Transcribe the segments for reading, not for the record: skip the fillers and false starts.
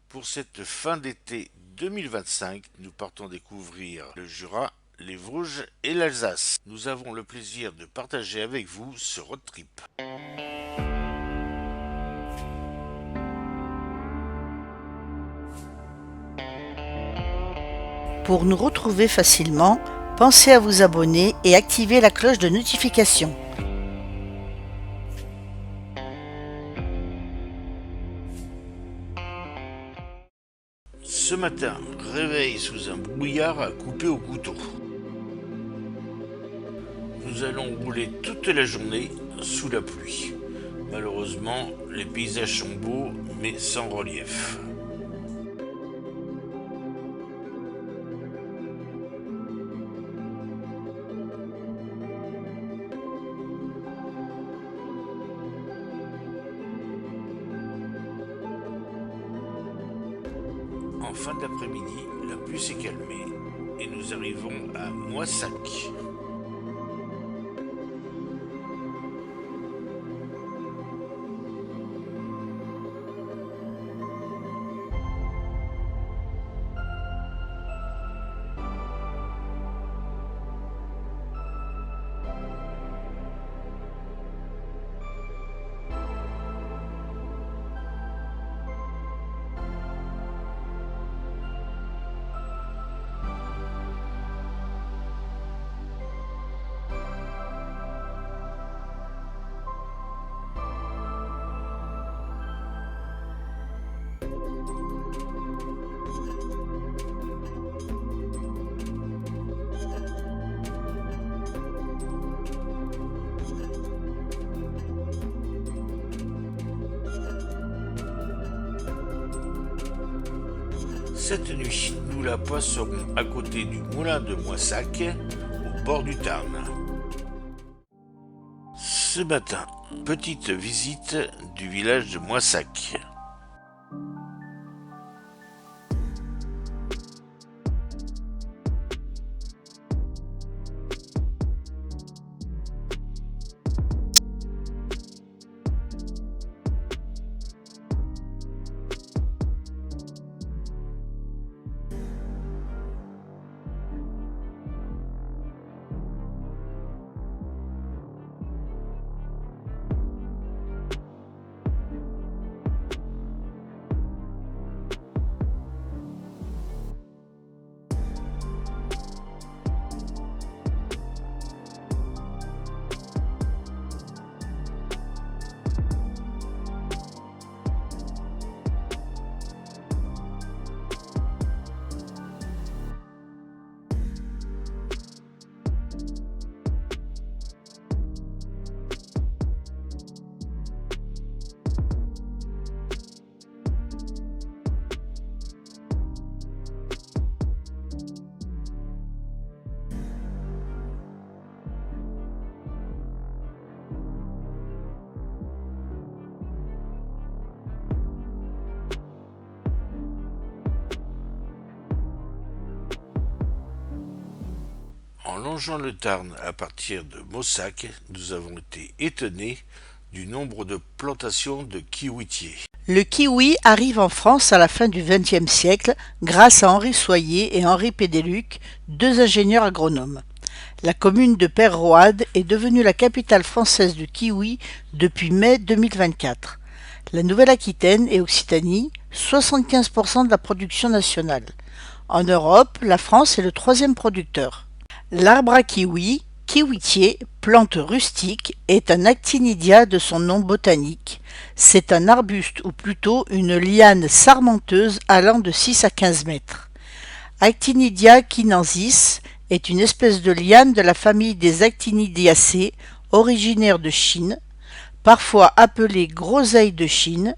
Pour cette fin d'été 2025, nous partons découvrir le Jura, les Vosges et l'Alsace. Nous avons le plaisir de partager avec vous ce road trip. Pour nous retrouver facilement, pensez à vous abonner et activer la cloche de notification. Ce matin, réveil sous un brouillard à couper au couteau. Nous allons rouler toute la journée sous la pluie. Malheureusement, les paysages sont beaux mais sans relief. En fin d'après-midi, la pluie s'est calmée et nous arrivons à Moissac. Cette nuit, nous la passerons à côté du moulin de Moissac, au bord du Tarn. Ce matin, petite visite du village de Moissac. En longeant le Tarn à partir de Moissac, nous avons été étonnés du nombre de plantations de kiwitiers. Le kiwi arrive en France à la fin du XXe siècle grâce à Henri Soyer et Henri Pédeluc, deux ingénieurs agronomes. La commune de Peyreroide est devenue la capitale française du kiwi depuis mai 2024. La Nouvelle-Aquitaine et Occitanie, 75% de la production nationale. En Europe, la France est le troisième producteur. L'arbre à kiwi, kiwitier, plante rustique, est un actinidia de son nom botanique. C'est un arbuste ou plutôt une liane sarmenteuse allant de 6 à 15 mètres. Actinidia chinensis est une espèce de liane de la famille des Actinidiacées, originaire de Chine, parfois appelée groseille de Chine.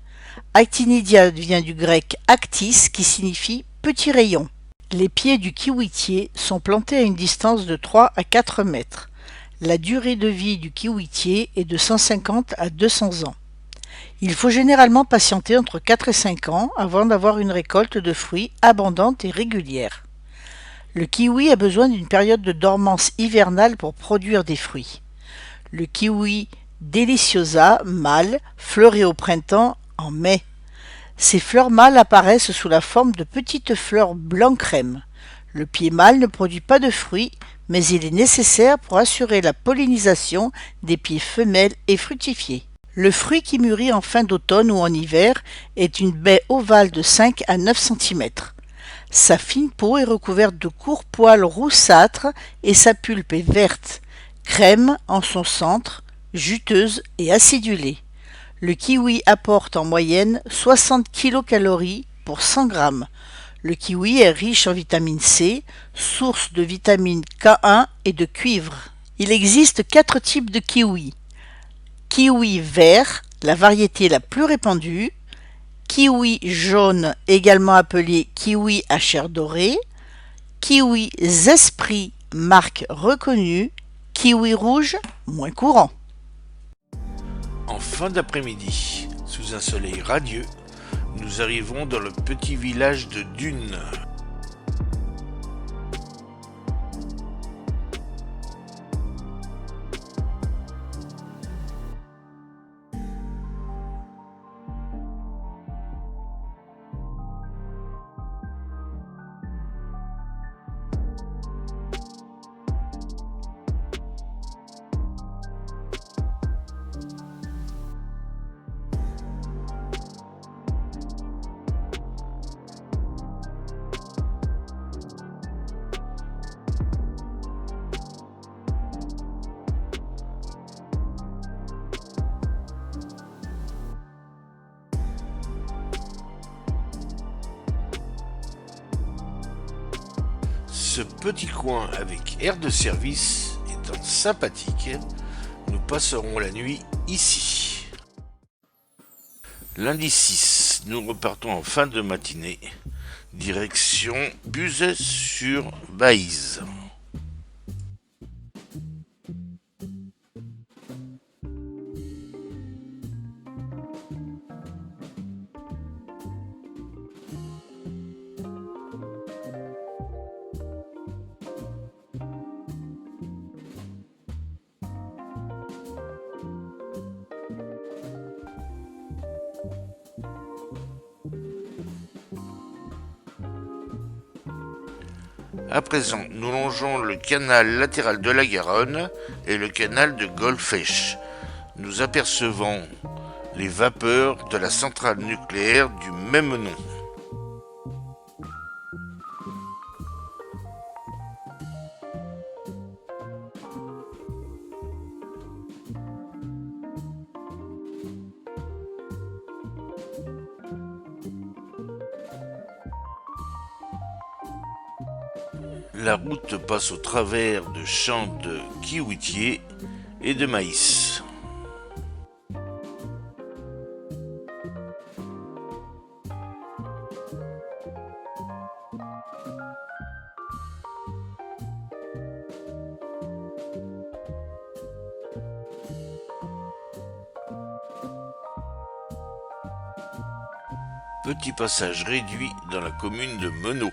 Actinidia vient du grec actis qui signifie petit rayon. Les pieds du kiwitier sont plantés à une distance de 3 à 4 mètres. La durée de vie du kiwitier est de 150 à 200 ans. Il faut généralement patienter entre 4 et 5 ans avant d'avoir une récolte de fruits abondante et régulière. Le kiwi a besoin d'une période de dormance hivernale pour produire des fruits. Le kiwi deliciosa mâle fleurit au printemps en mai. Ces fleurs mâles apparaissent sous la forme de petites fleurs blanc-crème. Le pied mâle ne produit pas de fruits, mais il est nécessaire pour assurer la pollinisation des pieds femelles et fructifier. Le fruit qui mûrit en fin d'automne ou en hiver est une baie ovale de 5 à 9 cm. Sa fine peau est recouverte de courts poils roussâtres et sa pulpe est verte, crème en son centre, juteuse et acidulée. Le kiwi apporte en moyenne 60 kcal pour 100 g. Le kiwi est riche en vitamine C, source de vitamine K1 et de cuivre. Il existe 4 types de kiwi. Kiwi vert, la variété la plus répandue. Kiwi jaune, également appelé kiwi à chair dorée. Kiwi Zespri, marque reconnue. Kiwi rouge, moins courant. En fin d'après-midi, sous un soleil radieux, nous arrivons dans le petit village de Dunes. Ce petit coin avec air de service étant sympathique, nous passerons la nuit ici. Lundi 6, nous repartons en fin de matinée, direction Buzet-sur-Baïse. À présent, nous longeons le canal latéral de la Garonne et le canal de Golfech. Nous apercevons les vapeurs de la centrale nucléaire du même nom. La route passe au travers de champs de kiwitiers et de maïs. Petit passage réduit dans la commune de Meneaux.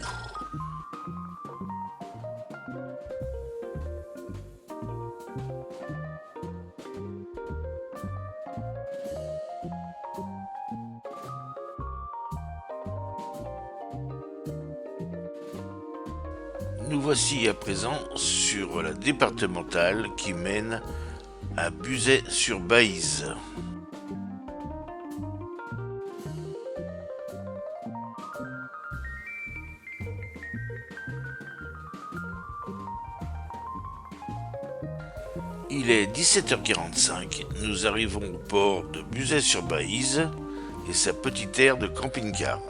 Nous voici à présent sur la départementale qui mène à Buzet-sur-Baïse. Il est 17h45, nous arrivons au port de Buzet-sur-Baïse et sa petite aire de camping-car.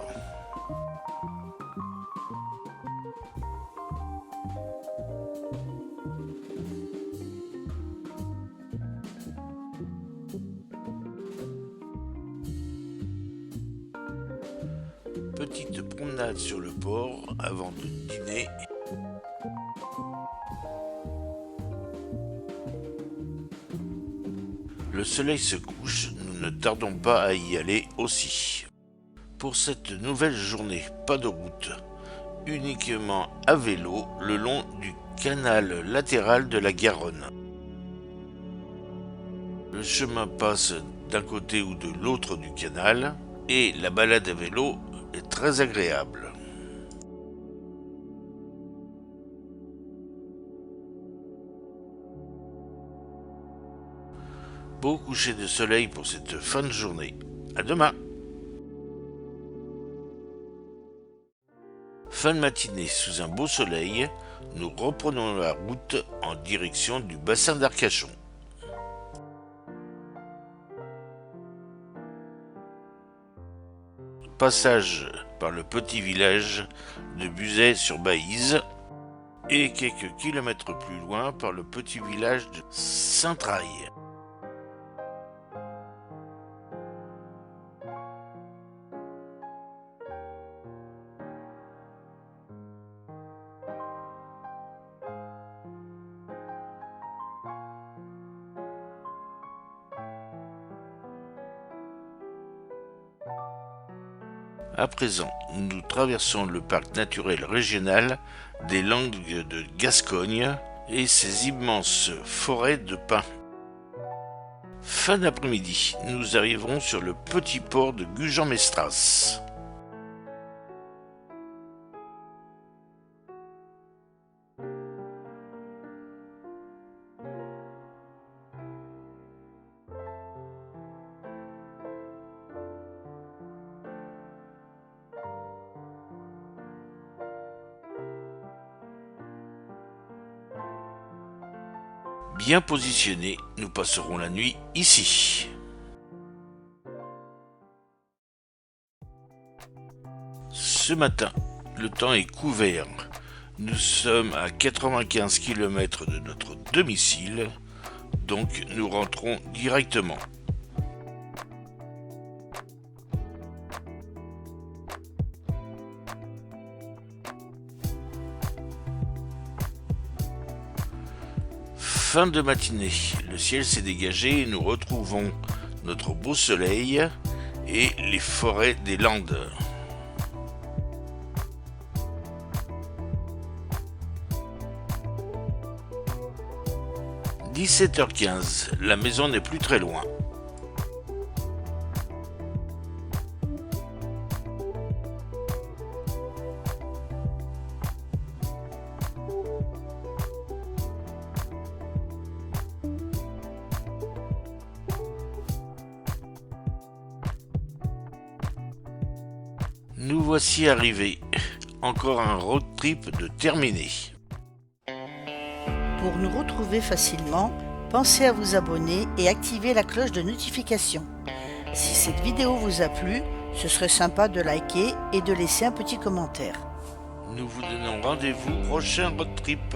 Petite promenade sur le port avant de dîner. Le soleil se couche, nous ne tardons pas à y aller aussi. Pour cette nouvelle journée, pas de route, uniquement à vélo le long du canal latéral de la Garonne. Le chemin passe d'un côté ou de l'autre du canal, et la balade à vélo est très agréable. Beau coucher de soleil pour cette fin de journée. À demain. Fin de matinée sous un beau soleil, nous reprenons la route en direction du bassin d'Arcachon. Passage par le petit village de Buzet-sur-Baïse et quelques kilomètres plus loin par le petit village de Saint-Traille. À présent, nous traversons le parc naturel régional des Landes de Gascogne et ses immenses forêts de pins. Fin d'après-midi, nous arriverons sur le petit port de Gujan-Mestras. Bien positionnés, nous passerons la nuit ici. Ce matin, le temps est couvert. Nous sommes à 95 km de notre domicile, donc nous rentrons directement. Fin de matinée, le ciel s'est dégagé et nous retrouvons notre beau soleil et les forêts des Landes. « 17h15, la maison n'est plus très loin. » Nous voici arrivés. Encore un road trip de terminé. Pour nous retrouver facilement, pensez à vous abonner et activer la cloche de notification. Si cette vidéo vous a plu, ce serait sympa de liker et de laisser un petit commentaire. Nous vous donnons rendez-vous au prochain road trip.